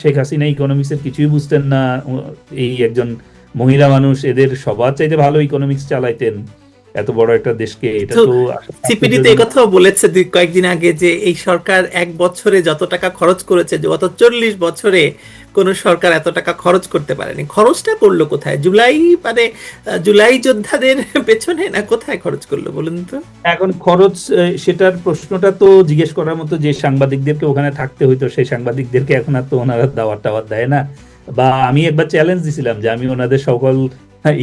শেখ হাসিনা ইকোনমিক্সের কিছুই বুঝতেন না, এই একজন মহিলা মানুষ এদের সবার চাইতে ভালো ইকোনমিক্স চালাইতেন এত বড় একটা দেশকে। এটা তো তো সিপিডি তো একথাও বলেছে কয়েকদিন আগে যে এই সরকার এক বছরে যত টাকা খরচ করেছে গত 40 বছরে কোন সরকার এত টাকা খরচ করতে পারেনি। খরচটা করলো কোথায়? জুলাই মানে জুলাই যোদ্ধাদের পেছনে, না কোথায় খরচ করলো বলুন তো? এখন খরচ সেটার প্রশ্নটা তো জিজ্ঞেস করার মতো যে সাংবাদিকদেরকে ওখানে থাকতে হইতো, সেই সাংবাদিকদেরকে এখন আর তো ওনারা দাওয়াত টাওয়াত দেয় না। বা আমি একবার চ্যালেঞ্জ দিছিলাম যে আমি ওনাদের সকল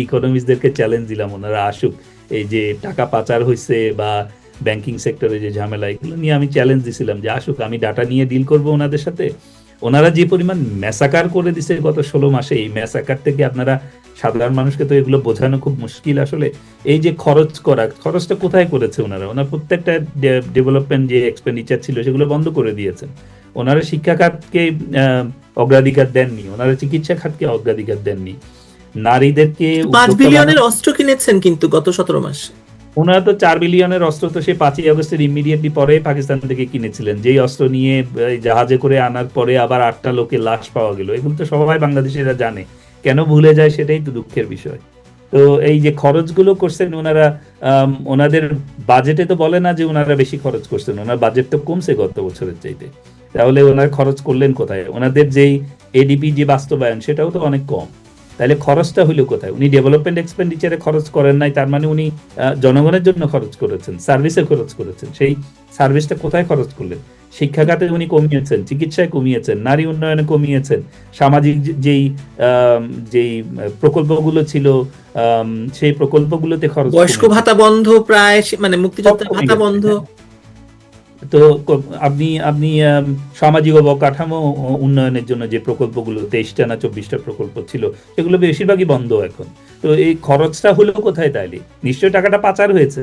ইকোনমিস্টদেরকে চ্যালেঞ্জ দিলাম ওনারা আসুক, এই যে টাকা পাচার হয়েছে বা ব্যাংকিং সেক্টরে যে ঝামেলা, এগুলো নিয়ে আমি চ্যালেঞ্জ দিছিলাম যে আসুক, আমি ডাটা নিয়ে ডিল করব ওনাদের সাথে। ওনারা যে পরিমাণ ম্যাসাকার করে দিছে গত 16 মাসে, এই ম্যাসাকার থেকে আপনারা সাধারণ মানুষকে তো এগুলো বোঝানো খুব মুশকিল আসলে। এই যে খরচ করা, খরচটা কোথায় করেছে ওনারা? ওনার প্রত্যেকটা ডেভেলপমেন্ট যে এক্সপেন্ডিচার ছিল সেগুলো বন্ধ করে দিয়েছেন। ওনারা শিক্ষা খাতকে অগ্রাধিকার দেননি, ওনারা চিকিৎসা খাতকে অগ্রাধিকার দেননি, নারীদেরকে 5 বিলিয়নের অস্ত্র কিনেছেন কিন্তু গত 17 মাসে। ওনারা তো 4 বিলিয়নের অস্ত্র তো সে 5ই আগস্টের ইমিডিয়েটলি পরে পাকিস্তান থেকে কিনেছিলেন, যেই অস্ত্র নিয়ে জাহাজে করে আনার পরে আবার 8টা লোকের লাশ পাওয়া গেল। এগুলো তো সবাই বাংলাদেশিরা জানে, কেন ভুলে যায় সেটাই তো দুঃখের বিষয়। তো এই যে খরচগুলো করছেন ওনারা, ওনাদের বাজেটে তো বলে না যে ওনারা বেশি খরচ করছেন, ওনার বাজেট তো কমছে গত বছরের চাইতে। তাহলে ওনারা খরচ করলেন কোথায়? ওনাদের যেই এডিপি যে বাস্তবায়ন সেটাও তো অনেক কম। তাহলে খরচটা হইলো কোথায়? উনি ডেভেলপমেন্ট এক্সপেন্ডিচারে খরচ করেন নাই, তার মানে উনি জনগণের জন্য খরচ করেছেন, সার্ভিসে খরচ করেছেন। সেই সার্ভিসটা কোথায় খরচ করলেন? শিক্ষা খাতে উনি কমিয়েছেন, চিকিৎসায় কমিয়েছেন, নারী উন্নয়নে কমিয়েছেন, সামাজিক যেই যেই প্রকল্পগুলো ছিল সেই প্রকল্পগুলোতে খরচ, বয়স্ক ভাতা বন্ধ প্রায়, মানে মুক্তিযোদ্ধা ভাতা বন্ধ। তো আপনি আপনি সামাজিক অবকাঠামো উন্নয়নের জন্য যে প্রকল্পগুলো 23টা না 24টা প্রকল্প ছিল সেগুলো বেশিরভাগই বন্ধ এখন। তো এই খরচটা হলো কোথায়? তাইলে নিশ্চয়ই টাকাটা পাচার হয়েছে।